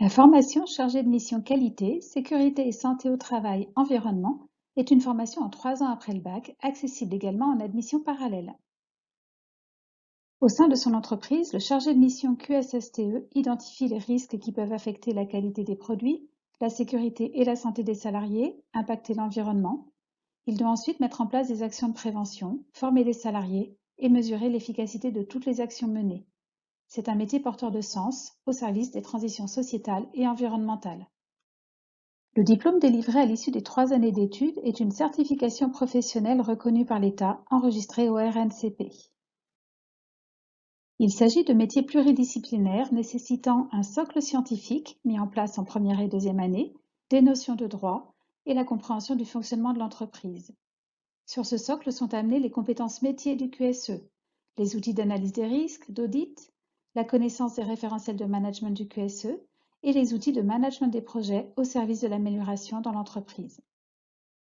La formation chargée de mission qualité, sécurité et santé au travail, environnement est une formation en 3 ans après le bac, accessible également en admission parallèle. Au sein de son entreprise, le chargé de mission QSSTE identifie les risques qui peuvent affecter la qualité des produits, la sécurité et la santé des salariés, impacter l'environnement. Il doit ensuite mettre en place des actions de prévention, former les salariés et mesurer l'efficacité de toutes les actions menées. C'est un métier porteur de sens au service des transitions sociétales et environnementales. Le diplôme délivré à l'issue des 3 années d'études est une certification professionnelle reconnue par l'État, enregistrée au RNCP. Il s'agit de métiers pluridisciplinaires nécessitant un socle scientifique mis en place en première et deuxième année, des notions de droit et la compréhension du fonctionnement de l'entreprise. Sur ce socle sont amenées les compétences métiers du QSE, les outils d'analyse des risques, d'audit, la connaissance des référentiels de management du QSE et les outils de management des projets au service de l'amélioration dans l'entreprise.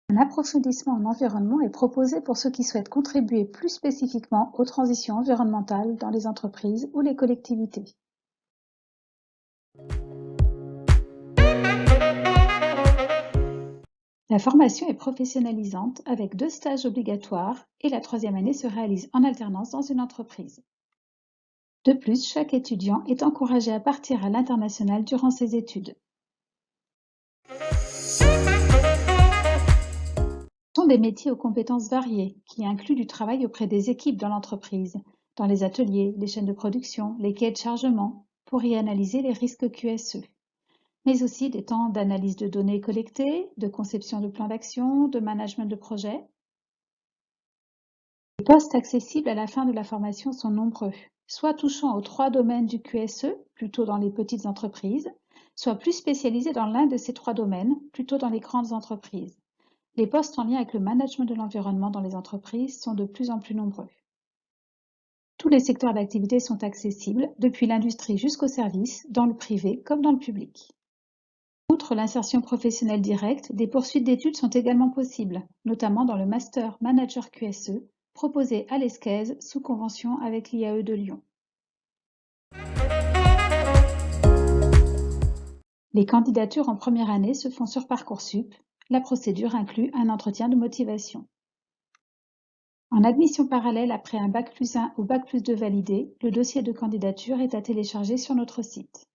Un approfondissement en environnement est proposé pour ceux qui souhaitent contribuer plus spécifiquement aux transitions environnementales dans les entreprises ou les collectivités. La formation est professionnalisante avec 2 stages obligatoires et la 3e année se réalise en alternance dans une entreprise. De plus, chaque étudiant est encouragé à partir à l'international durant ses études. Ce sont des métiers aux compétences variées qui incluent du travail auprès des équipes dans l'entreprise, dans les ateliers, les chaînes de production, les quais de chargement, pour y analyser les risques QSE, mais aussi des temps d'analyse de données collectées, de conception de plans d'action, de management de projet. Les postes accessibles à la fin de la formation sont nombreux, soit touchant aux 3 domaines du QSE, plutôt dans les petites entreprises, soit plus spécialisés dans l'un de ces 3 domaines, plutôt dans les grandes entreprises. Les postes en lien avec le management de l'environnement dans les entreprises sont de plus en plus nombreux. Tous les secteurs d'activité sont accessibles, depuis l'industrie jusqu'au service, dans le privé comme dans le public. Outre l'insertion professionnelle directe, des poursuites d'études sont également possibles, notamment dans le Master Manager QSE, proposé à l'ESCES sous convention avec l'IAE de Lyon. Les candidatures en première année se font sur Parcoursup. La procédure inclut un entretien de motivation. En admission parallèle après un Bac+1 ou Bac+2 validé, le dossier de candidature est à télécharger sur notre site.